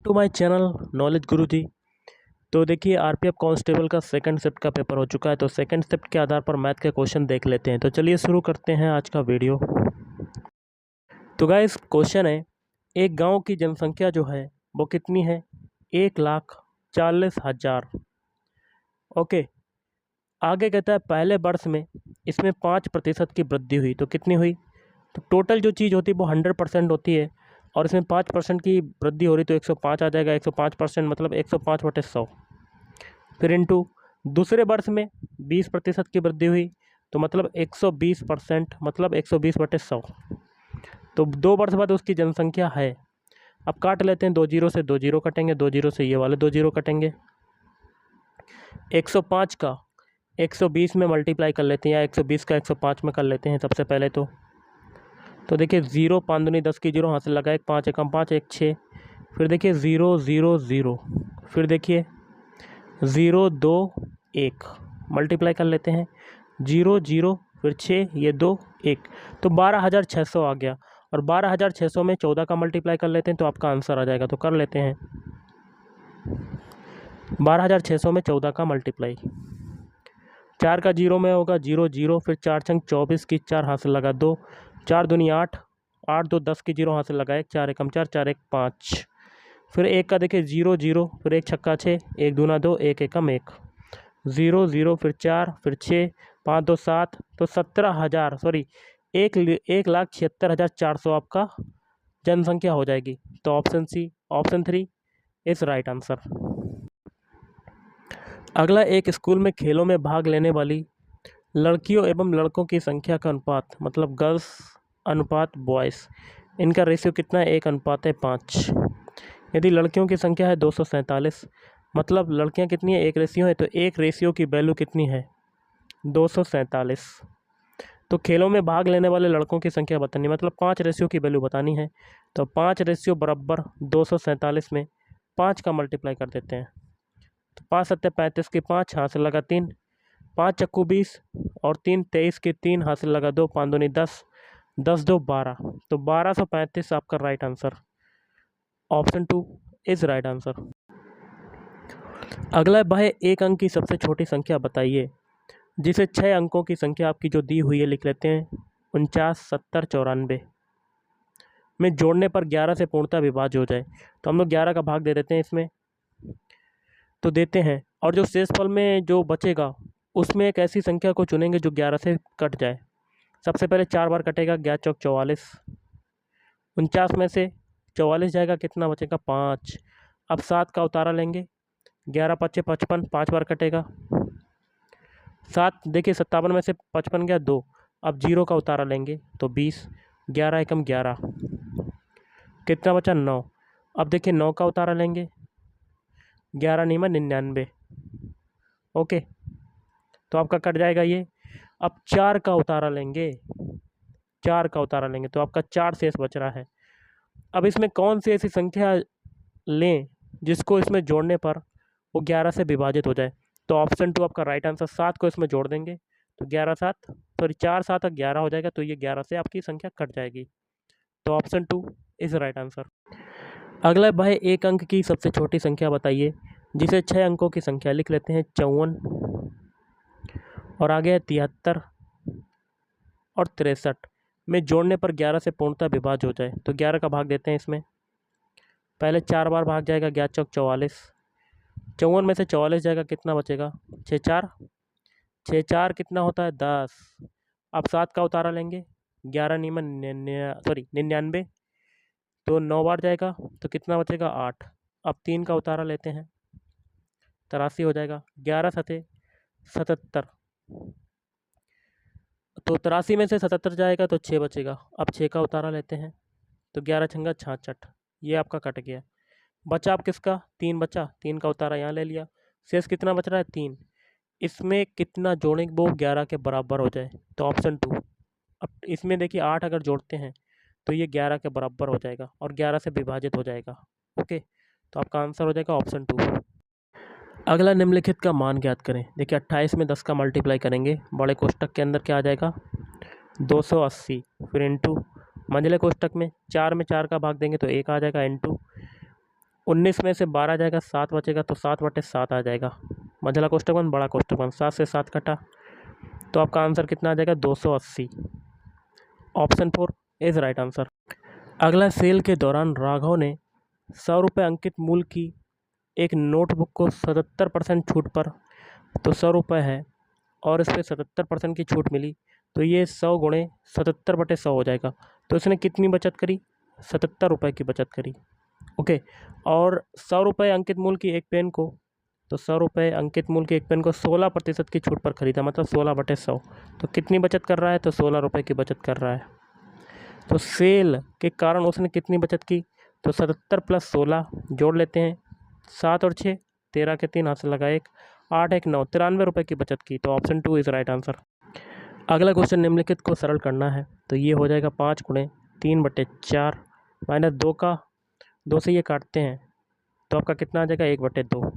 To my channel knowledge गुरुजी। तो देखिए RPF constable का सेकंड शिफ्ट का पेपर हो चुका है। तो सेकंड शिफ्ट के आधार पर मैथ के क्वेश्चन देख लेते हैं। तो चलिए शुरू करते हैं आज का वीडियो। तो गाइस क्वेश्चन है, एक गांव की जनसंख्या जो है वो कितनी है? 1,40,000। ओके, आगे कहता है पहले वर्ष में इसमें 5% की वृद्धि हुई। तो कितनी हुई? तो टोटल जो चीज़ होती है वो 100% होती है और इसमें 5% की वृद्धि हो रही तो 105 आ जाएगा। 105% मतलब 105/100। फिर इंटू दूसरे वर्ष में 20% की वृद्धि हुई तो मतलब 120% मतलब 120/100। तो 2 वर्ष बाद उसकी जनसंख्या है। अब काट लेते हैं, 2 जीरो से 2 जीरो कटेंगे, 2 जीरो से ये वाले 2 जीरो कटेंगे। 105 का 120 में मल्टीप्लाई कर लेते हैं या 120 का 105 में कर लेते हैं सबसे पहले। तो देखिए 0 5 दूनी 10 की 0 हाथ से लगा, 1 5 एकम 5 1 6। फिर देखिए 0 0 0, फिर देखिए 0 2 1 मल्टीप्लाई कर लेते हैं। 0 0 फिर 6 ये 2 1, तो 12,600 आ गया। और 12,600 में 14 का मल्टीप्लाई कर लेते हैं तो आपका आंसर आ जाएगा। तो कर लेते हैं 12,600 में 14 का मल्टीप्लाई। 4 का 0 में होगा 0 0, फिर 4 छंग 24 की 4 हाथ से लगा 2, 4 दूनी 8 8 2 10 की 0 हाथ से लगा 1, 4 एकम 4 4 1 5। फिर 1 का देखिए 0 0, फिर 1 छक्का 6, 1 दूना 2 1 एकम 1, 0 0 फिर 4 फिर 6 5 2 7, तो 17,000 सॉरी 1,76,400 आपका जनसंख्या हो जाएगी। तो option C, option 3 is right answer. अगला, एक स्कूल में खेलों में भाग लेने वाली लड़कियों एवं लड़कों की संख्या का अनुपात मतलब गर्ल्स अनुपात बॉयज़, इनका रेशियो कितना है? 1:5। यदि लड़कियों की संख्या है 247, मतलब लड़कियां कितनी है? 1 रेशियो है, तो 1 रेशियो की वैल्यू कितनी है? 247। तो खेलों में भाग लेने वाले लड़कों की संख्या बतानी, मतलब 5 रेशियो की वैल्यू बतानी है। तो 5 रेशियो बराबर 247 में 5 का मल्टीप्लाई कर देते हैं। तो 5 7 35 की 5 हाथ से लगा 3, 5 चक्कू 20 और 3 23 की 3 हाथ से लगा 2, 5 दूनी 10 10 2 12, तो 1235 आपका right answer. Option 2 is right answer. अगला भाई, एक अंक की सबसे छोटी संख्या बताइए जिसे 6 अंकों की संख्या आपकी जो दी हुई है लिख लेते हैं 49 70 94 में जोड़ने पर 11 से पूर्णतः विभाज्य हो जाए। तो हम लोग 11 का भाग दे देते हैं इसमें, तो देते हैं, और जो शेषफल में जो बचेगा उसमें एक ऐसी संख्या को चुनेंगे जो 11 से कट जाए। सबसे पहले 4 बार कटेगा, 11 चौक 44, 49 में से 44 जाएगा, कितना बचेगा? 5। अब 7 का उतारा लेंगे, 11 5 55, 5 बार कटेगा। 7 देखिए 57 में से 55 गया 2, अब 0 का उतारा लेंगे तो 20, 11 एकम 11, कितना बचा? 9। अब देखिए 9 का उतारा लेंगे, 11 नहीं में 99। ओके, तो आपका कट जाएगा ये। अब 4 का उतारा लेंगे, 4 का उतारा लेंगे तो आपका 4 शेष बच रहा है। अब इसमें कौन सी ऐसी संख्या लें जिसको इसमें जोड़ने पर वो 11 से विभाजित हो जाए? तो ऑप्शन 2 आपका राइट आंसर। 7 को इसमें जोड़ देंगे तो 11 7 सॉरी 4 7 11 हो जाएगा, तो ये 11 से आपकी संख्या कट जाएगी। तो ऑप्शन 2 इज राइट आंसर। अगला भाई, एक अंक की सबसे छोटी संख्या बताइए जिसे 6 अंकों की संख्या लिख लेते हैं 54 और आगे है 73 और 63 में जोड़ने पर 11 से पूर्णतः विभाज्य हो जाए। तो 11 का भाग देते हैं इसमें, पहले 4 बार भाग जाएगा, 11 चौक 44, 54 में से 44 जाएगा, कितना बचेगा? 6 4, 6 4 कितना होता है? 10। अब 7 का उतारा लेंगे, 11 नीमन 99, तो 9 बार जाएगा तो कितना बचेगा? 8। अब 3 का उतारा लेते हैं, 83 हो जाएगा, 11 सते 77, तो 83 में से 77 जाएगा तो 6 बचेगा। अब 6 का उतारा लेते हैं तो 11 छंगा 66, ये आपका कट गया। बचा आप किसका? 3 बचा, 3 का उतारा यहाँ ले लिया, शेष कितना बच रहा है? 3। इसमें कितना जोड़ेंगे वो 11 के बराबर हो जाए? तो ऑप्शन 2। अब इसमें देखिए 8 अगर जोड़ते हैं तो ये 11 के बराबर हो जाएगा और 11 से विभाजित हो जाएगा। ओके, तो आपका आंसर हो जाएगा ऑप्शन 2। अगला, निम्नलिखित का मान ज्ञात करें। देखिए 28 में 10 का मल्टीप्लाई करेंगे, बड़े कोष्टक के अंदर क्या आ जाएगा? 280, फिर इंटू मंझले कोष्टक में 4 का भाग देंगे तो 1 आ जाएगा, इंटू 19 में से 12 जाएगा, 7 बचेगा, तो 7/7 आ जाएगा। मझला कोष्टक बंद, बड़ा कोष्टक बंद, 7 से 7 कटा, तो आपका आंसर कितना आ जाएगा 280। Option 4 is right answer. अगला, सेल के दौरान राघव ने 100 रुपये अंकित मूल्य की एक नोटबुक को 77% छूट पर, तो 100 रुपये है और इस पर 77% की छूट मिली, तो ये 100 गुणे 77/100 हो जाएगा। तो इसने कितनी बचत करी? 77 रुपये की बचत करी। ओके, और 100 रुपये अंकित मूल्य की एक पेन को, तो 100 रुपये अंकित मूल्य की एक पेन को 16% की छूट पर खरीदा, मतलब 16/100, तो कितनी बचत कर रहा है? तो 16 रुपये की बचत कर रहा है। तो सेल के कारण उसने कितनी बचत की? तो 77 + 16 जोड़ लेते हैं, 7 और 6 13 के 3 हाथ से लगा 1, 8 1 9 93 रुपये की बचत की। तो ऑप्शन 2 इज़ राइट आंसर। अगला क्वेश्चन, निम्नलिखित को सरल करना है, तो ये हो जाएगा 5 × 3/4 माइनस 2 का 2 से ये काटते हैं, तो आपका कितना आ जाएगा 1/2,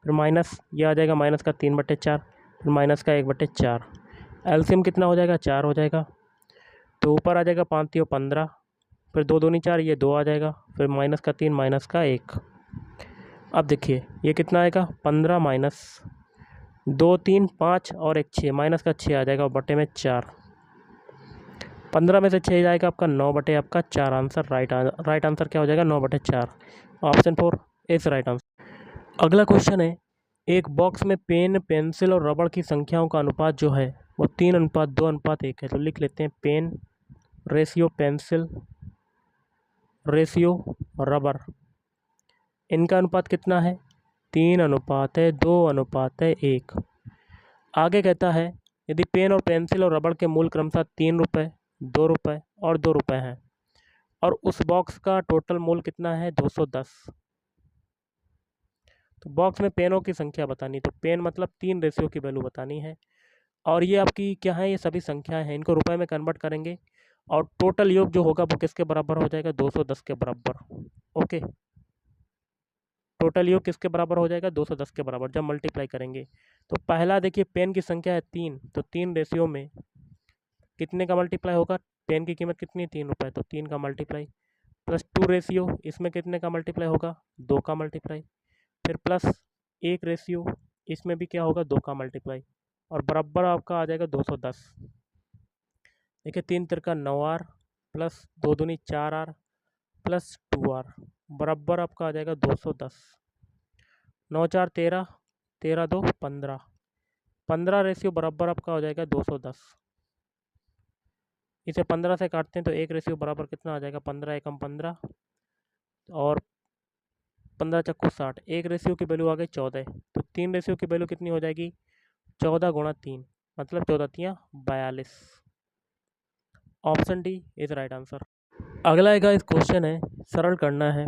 फिर माइनस ये आ जाएगा माइनस का 3/4, फिर माइनस का 1/4। एलसीएम कितना हो जाएगा? 4 हो जाएगा, तो ऊपर आ जाएगा 5 × 15, फिर 2 दूनी 4, ये 2 आ जाएगा, फिर माइनस का 3 माइनस का 1। अब देखिए ये कितना आएगा 15 माइनस 2 3 5 और 1 6, माइनस का 6 आ जाएगा और बटे में 4। 15 में से 6 जाएगा आपका 9/4 आंसर। राइट आंसर क्या हो जाएगा 9/4। Option 4 is right answer. अगला क्वेश्चन है, एक बॉक्स में पेन, पेंसिल और रबड़ की संख्याओं का अनुपात जो है वो 3:2:1 है। तो लिख लेते हैं pen ratio pencil ratio rubber, इनका अनुपात कितना है? 3:2:1। आगे कहता है यदि पेन और पेंसिल और रबड़ के मूल्य क्रमशः 3 रुपये, 2 रुपये और 2 रुपये हैं और उस बॉक्स का टोटल मूल्य कितना है 210। तो बॉक्स में पेनों की संख्या बतानी, तो पेन मतलब 3 रेशियो की वैल्यू बतानी है, और ये आपकी क्या है, ये सभी संख्याएं हैं, इनको रुपए में कन्वर्ट करेंगे और टोटल योग जो होगा वो किसके बराबर हो जाएगा 210 के बराबर। ओके, टोटल योग किसके बराबर हो जाएगा 210 के बराबर जब मल्टीप्लाई करेंगे। तो पहला देखिए पेन की संख्या है 3, तो 3 रेशियो में कितने का मल्टीप्लाई होगा? पेन की कीमत कितनी है 3 रुपये, तो 3 का मल्टीप्लाई, प्लस 2 रेशियो, इसमें कितने का मल्टीप्लाई होगा 2 का मल्टीप्लाई, फिर प्लस 1 रेशियो, इसमें भी क्या होगा 2 का मल्टीप्लाई, और बराबर आपका आ जाएगा 210। देखिए 3 तिरका 9R प्लस 2 दूनी 4R प्लस 2R बराबर आपका आ जाएगा 210। 9 4 13, 13 2 15, 15 रेशियो बराबर आपका हो जाएगा 210। इसे 15 से काटते हैं तो 1 रेशियो बराबर कितना आ जाएगा 15 एकम 15 और 15 चक्कू 60, 1 रेशियो की वैल्यू आ गई 14, तो 3 रेशियो की वैल्यू कितनी हो जाएगी 14 × 3, मतलब 14 × 42। Option D is right answer. अगला एक क्वेश्चन है, सरल करना है।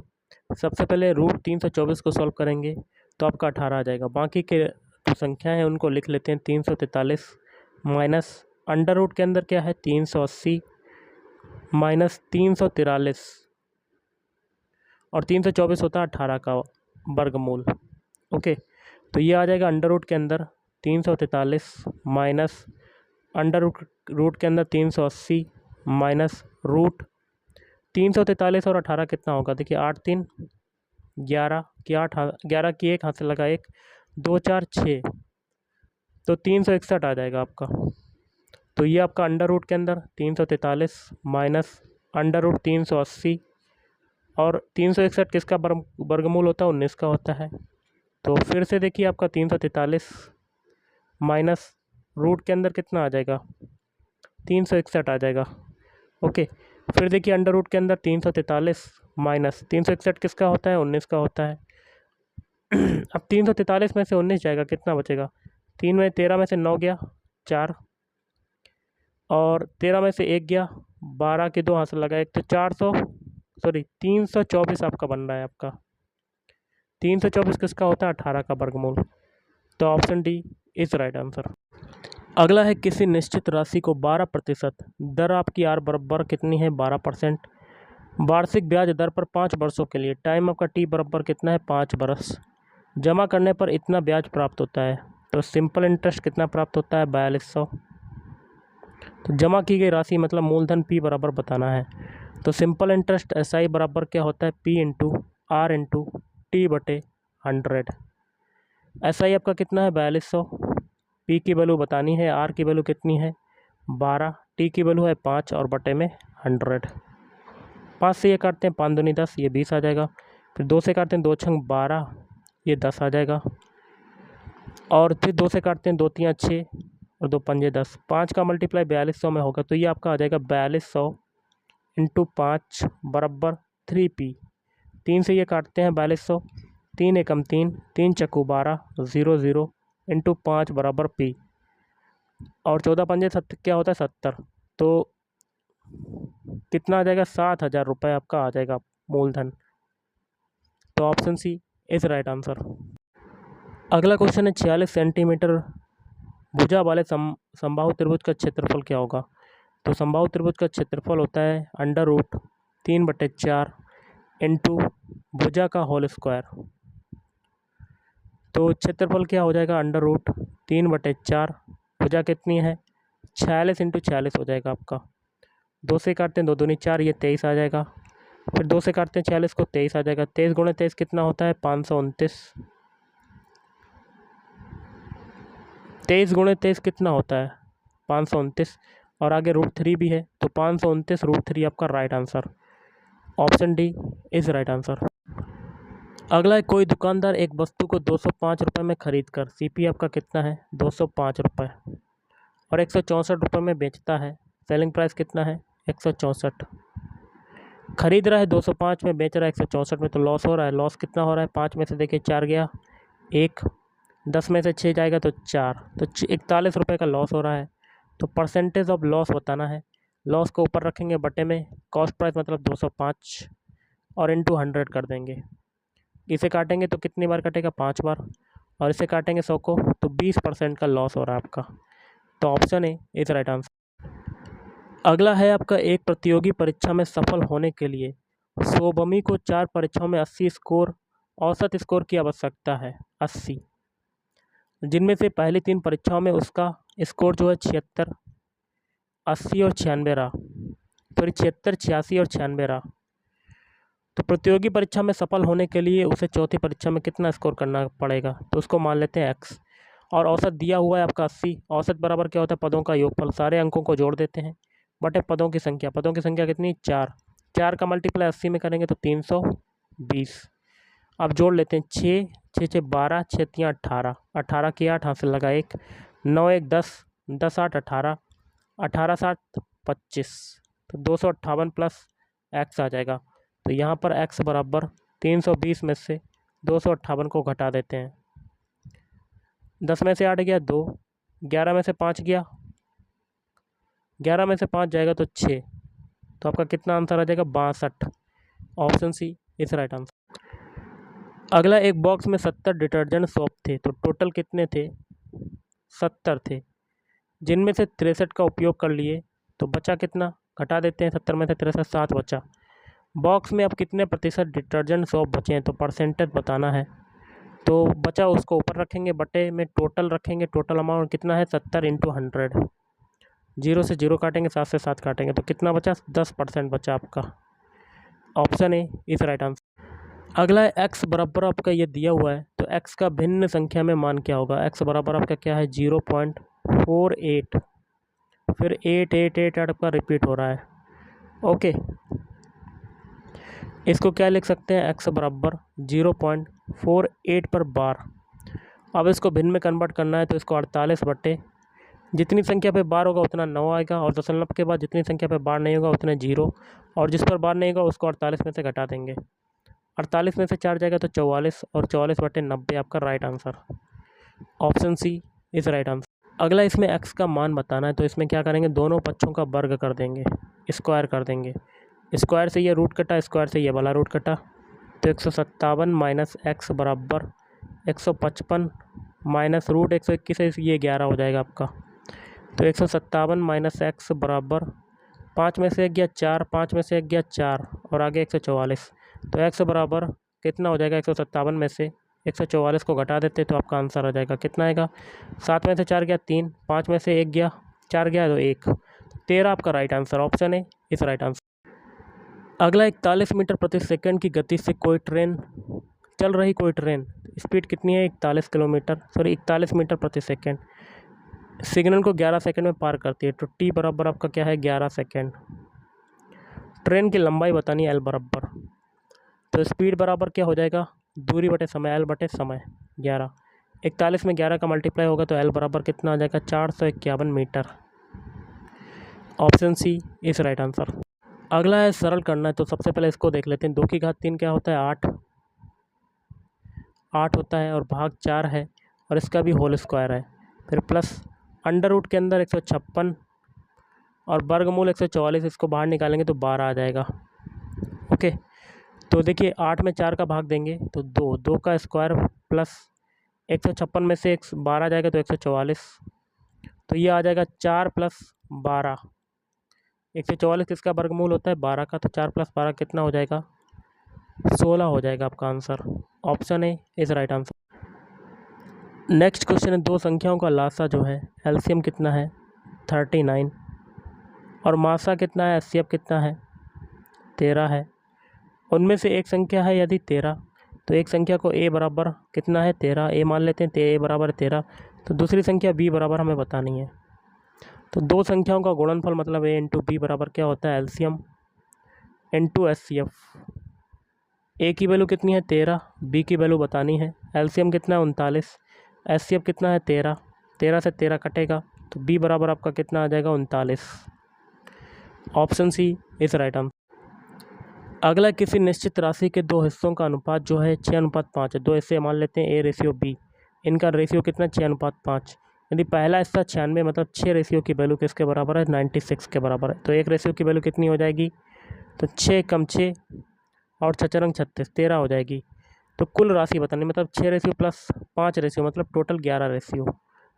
सबसे पहले √324 को सॉल्व करेंगे तो आपका 18 आ जाएगा। बाकी के जो संख्या है उनको लिख लेते हैं 343 माइनस अंडर रूट के अंदर क्या है 380 माइनस 343 और 324 होता है 18 का वर्गमूल। ओके, तो ये आ जाएगा अंडर रूट के अंदर 343 माइनस अंडर रूट के अंदर 380 माइनस रूट 343 और 18 कितना होगा? देखिए 8 3 11 की 8 11 की 1 हाथ से लगा 1, 2 4 6, तो 361 आ जाएगा आपका। तो ये आपका अंडर रूट के अंदर 343 माइनस अंडर रूट 380 और 361 किसका वर्गमूल होता है 19 का होता है। तो फिर से देखिए आपका 343 माइनस रूट के अंदर कितना आ जाएगा 361 आ जाएगा। ओके, फिर देखिए अंडर रूट के अंदर 343 माइनस 361 किसका होता है 19 का होता है। अब 343 में से 19 जाएगा, कितना बचेगा 3 में 13 में से 9 गया 4 और 13 में से 1 गया 12 के 2 हाथ से लगा 1, तो 324 आपका बन रहा है। आपका 324 किसका होता है 18 का वर्गमूल। तो option D is right answer. अगला है, किसी निश्चित राशि को 12% दर आपकी आर बराबर कितनी है 12% वार्षिक ब्याज दर पर 5 वर्षों के लिए, टाइम आपका टी बराबर कितना है 5 वर्ष, जमा करने पर इतना ब्याज प्राप्त होता है। तो सिंपल इंटरेस्ट कितना प्राप्त होता है 4200। तो जमा की गई राशि मतलब मूलधन पी बराबर बताना है। तो सिंपल इंटरेस्ट एस आई बराबर क्या होता है P × R × T/100। SI आपका कितना है 4200। P की वैल्यू बतानी है, R की वैल्यू कितनी है 12, T की वैल्यू है 5 और बटे में 100। 5 से ये काटते हैं 5 दूनी 10, ये 20 आ जाएगा। फिर 2 से काटते हैं 2 छंग 12, ये 10 आ जाएगा। और फिर 2 से काटते हैं 2 तियाँ 6 और 2 पंजे 10। 5 का मल्टीप्लाई 4200 में होगा, तो ये आपका आ जाएगा 4200 × 5 बराबर 3P। 3 से ये काटते हैं 4200, 3 एकम 3, 3 चक्कू 12, 0 0 × 5 बराबर P। और 14 पंजे 70 क्या होता है 70, तो कितना आ जाएगा 7000 रुपये आपका आ जाएगा मूलधन। तो option C is right answer. अगला क्वेश्चन है 46 सेंटीमीटर भुजा वाले समबाहु त्रिभुज का क्षेत्रफल क्या होगा। तो समबाहु त्रिभुज का क्षेत्रफल होता है √3/4 इंटू भुजा का होल स्क्वायर। तो क्षेत्रफल क्या हो जाएगा √3/4, भुजा कितनी है 46 × 46 हो जाएगा आपका। 2 से काटते हैं 2 दूनी 4, ये 23 आ जाएगा। फिर 2 से काटते हैं 46 को, 23 आ जाएगा। 23 × 23 कितना होता है 529। 23 × 23 कितना होता है 529, और आगे √3 भी है, तो 529 √3 आपका right answer. Option D is right answer. अगला है कोई दुकानदार एक वस्तु को 205 रुपये में खरीद कर CP आपका कितना है 205 रुपये और 164 रुपये में बेचता है। सेलिंग प्राइस कितना है 164। खरीद रहा है 205 में, बेच रहा है 164 में, तो लॉस हो रहा है। लॉस कितना हो रहा है 5 में से देखिए 4 गया 1, 10 में से 6 जाएगा तो 4, तो 41 रुपये का लॉस हो रहा है। तो परसेंटेज ऑफ लॉस बताना है। लॉस को ऊपर रखेंगे बटे में कॉस्ट प्राइस मतलब 205 और इंटू 100 कर देंगे। इसे काटेंगे तो कितनी बार कटेगा 5 बार, और इसे काटेंगे 100 को, तो 20% का लॉस हो रहा है आपका। तो option A is right answer. अगला है आपका एक प्रतियोगी परीक्षा में सफल होने के लिए शोभमी को 4 परीक्षाओं में 80 स्कोर औसत स्कोर की आवश्यकता है 80, जिनमें से पहली 3 परीक्षाओं में उसका स्कोर जो है 76, 80 और 96 रहा। फिर 76, 86 और 96 रहा। तो प्रतियोगी परीक्षा में सफल होने के लिए उसे चौथी परीक्षा में कितना स्कोर करना पड़ेगा, तो उसको मान लेते हैं x। और औसत दिया हुआ है आपका 80। औसत बराबर क्या होता है पदों का योगफल, सारे अंकों को जोड़ देते हैं बटे पदों की संख्या। पदों की संख्या कितनी 4, 4 का मल्टीप्लाई 80 में करेंगे तो 320। अब जोड़ लेते हैं 6, 6 6 12, 6 3 18, 18 की 8 हाथ से लगा 1, 9 1 10, 10 8 18, 18 7 25, तो 258 प्लस x आ जाएगा। तो यहाँ पर x बराबर 320 में से 258 को घटा देते हैं। 10 में से 8 गया 2, 11 में से 5 गया, 11 में से 5 जाएगा तो 6, तो आपका कितना आंसर आ जाएगा 62। Option C is right answer. अगला एक बॉक्स में 70 डिटर्जेंट सोप थे, तो टोटल कितने थे 70 थे, जिनमें से 63 का उपयोग कर लिए, तो बचा कितना घटा देते हैं 70 में से 63, 7 बचा। बॉक्स में अब कितने प्रतिशत डिटर्जेंट सोप बचे हैं, तो परसेंटेज बताना है। तो बचा उसको ऊपर रखेंगे बटे में टोटल रखेंगे, टोटल अमाउंट कितना है 70 × 100। 0 से 0 काटेंगे, 7 से 7 काटेंगे, तो कितना बचा 10% बचा आपका। Option A is right answer. अगला है x बराबर आपका ये दिया हुआ है, तो x का भिन्न संख्या में मान क्या होगा। x बराबर आपका क्या है 0.48, फिर 8 आपका रिपीट हो रहा है। ओके, इसको क्या लिख सकते हैं x बराबर 0.48 पर बार। अब इसको भिन्न में कन्वर्ट करना है, तो इसको 48 बटे जितनी संख्या पे बार होगा उतना 9 आएगा, और दशमलव के बाद जितनी संख्या पे बार नहीं होगा उतने 0, और जिस पर बार नहीं होगा उसको 48 में से घटा देंगे। 48 में से 4 जाएगा तो 44, और 44 बटे 90 आपका right answer. Option C is right answer. अगला इसमें x का मान बताना है, तो इसमें क्या करेंगे दोनों पक्षों का वर्ग कर देंगे, स्क्वायर कर देंगे। स्क्वायर से ये रूट कटा, स्क्वायर से ये वाला रूट कटा, तो 157 माइनस x बराबर 155 माइनस रूट 121 है, ये 11 हो जाएगा आपका। तो 157 माइनस x बराबर 5 में से 1 गया 4, 5 में से 1 गया 4, और आगे 144, तो x बराबर कितना हो जाएगा 157 में से 144 को घटा देते तो आपका आंसर आ जाएगा कितना आएगा 7 में से 4 गया 3, 5 में से 1 गया 4 गया तो 1, 13 आपका राइट आंसर। ऑप्शन ए इस राइट आंसर। अगला 41 मीटर प्रति सेकंड की गति से कोई ट्रेन चल रही कोई ट्रेन, स्पीड कितनी है 41 मीटर प्रति सेकेंड, सिग्नल को 11 सेकंड में पार करती है, तो टी बराबर आपका क्या है 11 सेकंड। ट्रेन की लंबाई बतानी है एल बराबर, तो स्पीड बराबर क्या हो जाएगा दूरी बटे समय, एल बटे समय 11। 41 में 11 का मल्टीप्लाई होगा तो एल बराबर कितना आ जाएगा 451 metre. Option C is right answer. अगला है सरल करना है, तो सबसे पहले इसको देख लेते हैं। 2 की घात 3 क्या होता है 8 होता है, और भाग 4 है, और इसका भी होल स्क्वायर है, फिर प्लस अंडर रूट के अंदर 156 और वर्गमूल 144, इसको बाहर निकालेंगे तो 12 आ जाएगा। ओके, तो देखिए 8 में 4 का भाग देंगे तो 2 का स्क्वायर प्लस 156 में से 12 जाएगा तो 144, तो ये आ जाएगा 4 प्लस 12। 144 किसका वर्गमूल होता है 12 का, तो 4 प्लस 12 कितना हो जाएगा 16 हो जाएगा आपका answer. Option A is right answer. Next question है, दो संख्याओं का लासा जो है एलसीएम कितना है 39, और मासा कितना है एचसीएफ कितना है 13 है। उनमें से एक संख्या है यदि 13, तो एक संख्या को ए बराबर कितना है 13, ए मान लेते हैं, ए बराबर 13, तो दूसरी संख्या बी बराबर हमें बतानी है। तो दो संख्याओं का गुणनफल मतलब ए इंटू बी बराबर क्या होता है एलसीएम इंटू एचसीएफ। ए की वैल्यू कितनी है 13, बी की वैल्यू बतानी है, एलसीएम कितना है 39, एचसीएफ कितना है 13, 13 से 13 कटेगा तो बी बराबर आपका कितना आ जाएगा 39। Option C is right answer. अगला, किसी निश्चित राशि के दो हिस्सों का अनुपात जो है 6:5 है। दो हिस्से मान लेते हैं ए रेशियो बी, इनका रेशियो कितना 6:5। यदि पहला हिस्सा 96 मतलब 6 रेशियो की वैल्यू किसके बराबर है 96 के बराबर है, तो एक रेशियो की वैल्यू कितनी हो जाएगी, तो 6 कम 6 और 6 36 13 हो जाएगी। तो कुल राशि बतानी मतलब 6 रेशियो प्लस 5 रेशियो मतलब टोटल 11 रेशियो।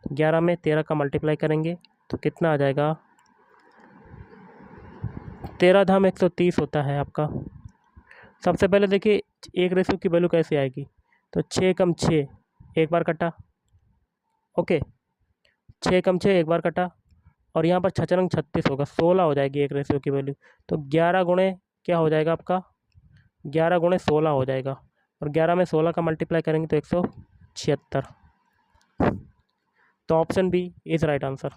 11 में 13 का मल्टीप्लाई करेंगे तो कितना आ जाएगा 13 धाम 130 होता है आपका। सबसे पहले देखिए एक रेशियो की वैल्यू कैसे आएगी, तो 6 कम 6 एक बार कटा, ओके 6 कम 6 एक बार कटा, और यहाँ पर 6 36 होगा 16 हो जाएगी एक रेशियो की वैल्यू। तो 11 गुणे क्या हो जाएगा आपका 11 गुणे 16 हो जाएगा, और 11 में 16 का मल्टीप्लाई करेंगे तो 176। तो option B is right answer.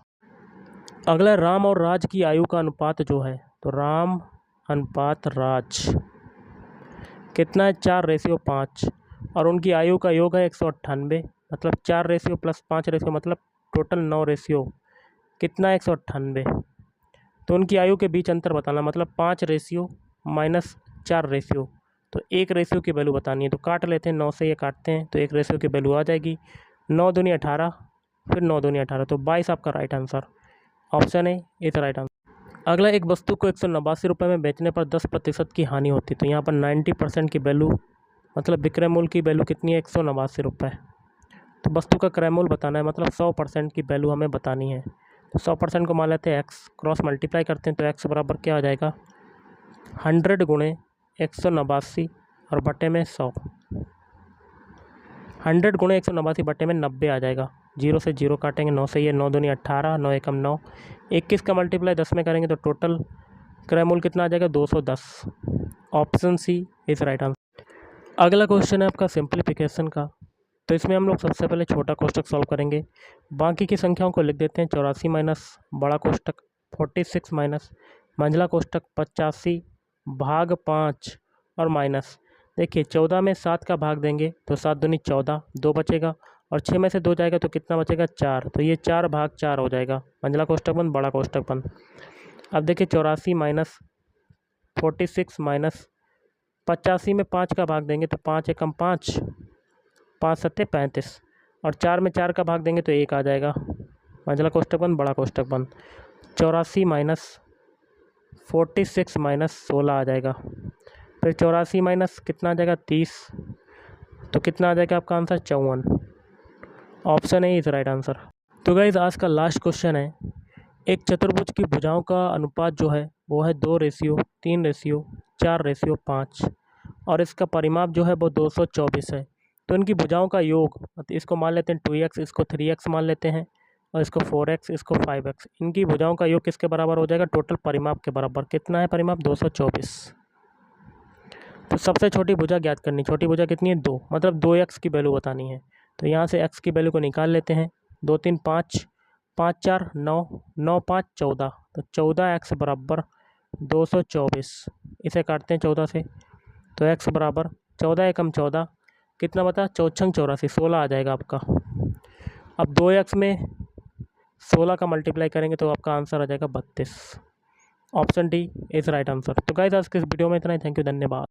अगला, राम और राज की आयु का अनुपात जो है, तो राम अनुपात राज कितना है 4:5, और उनकी आयु का योग है 198, मतलब 4 रेशियो प्लस 5 रेशियो मतलब टोटल 9 रेशियो कितना है 198। तो उनकी आयु के बीच अंतर बताना मतलब 5 रेशियो माइनस 4 रेशियो, तो एक रेशियो की वैल्यू बतानी है। तो काट लेते हैं, 9 से ये काटते हैं तो एक रेशियो की वैल्यू आ जाएगी 9 दूनी 18, फिर 9 दूनी 18, तो 22 आपका right answer. Option A is right answer. अगला, एक वस्तु को 189 रुपये में बेचने पर 10% की हानि होती है, तो यहाँ पर 90% की वैल्यू मतलब विक्रय मूल्य की वैल्यू कितनी है 189 रुपये। तो वस्तु का क्रय मूल्य बताना है मतलब 100% की वैल्यू हमें बतानी है। तो 100% को मान लेते हैं एक्स, क्रॉस मल्टीप्लाई करते हैं तो एक्स बराबर क्या आ जाएगा 100 गुणे 189 और बटे में 100, 100 गुणे 189 बटे में 90 आ जाएगा। 0 से 0 काटेंगे, 9 से ये 9 दूनी 18, 9 एकम 9, 21 का मल्टीप्लाई 10 में करेंगे तो टोटल क्रय मूल्य कितना आ जाएगा 210। Option C is right answer. अगला क्वेश्चन है आपका सिंप्लीफिकेशन का, तो इसमें हम लोग सबसे पहले छोटा कोष्टक सॉल्व करेंगे, बाकी की संख्याओं को लिख देते हैं 84 माइनस बड़ा कोष्टक 46 माइनस मंझला कोष्टक 85 भाग 5 और माइनस। देखिए 14 में 7 का भाग देंगे तो 7 दूनी 14, 2 बचेगा, और 6 में से 2 जाएगा तो कितना बचेगा 4, तो ये 4 भाग 4 हो जाएगा, मंझला कोष्टक बंद बड़ा कोष्टक बंद। अब देखिए 84 माइनस 46 माइनस 85 में 5 का भाग देंगे तो 5 एकम 5, 5 सत्ते 35, और 4 में 4 का भाग देंगे तो 1 आ जाएगा, मंझला कोष्टक बंद बड़ा कोष्टक बंद। 84 माइनस 46 माइनस 16 आ जाएगा, फिर 84 माइनस कितना आ जाएगा 30, तो कितना आ जाएगा आपका answer 54। Option A is right answer. तो गाइज आज का लास्ट क्वेश्चन है, एक चतुर्भुज की भुजाओं का अनुपात जो है वो है 2:3:4:5, और इसका परिमाप जो है वो 224 है। तो इनकी भुजाओं का योग, इसको मान लेते हैं 2x, इसको 3x मान लेते हैं, और इसको 4x, इसको 5x, इनकी भुजाओं का योग किसके बराबर हो जाएगा टोटल परिमाप के बराबर। कितना है परिमाप 224। तो सबसे छोटी भुजा ज्ञात करनी, छोटी भुजा कितनी है 2, मतलब 2x की वैल्यू बतानी है। तो यहाँ से x की वैल्यू को निकाल लेते हैं। 2 3 5, 5 4 9, 9 5 14, तो 14x बराबर 224। इसे काटते हैं 14 से, तो x बराबर 14 एकम 14, कितना बता, 4 छंग 84, 16 आ जाएगा आपका। अब 2x में 16 का मल्टीप्लाई करेंगे तो आपका आंसर आ जाएगा 32। Option D is right answer. तो गाइस आज के इस वीडियो में इतना ही। थैंक यू, धन्यवाद।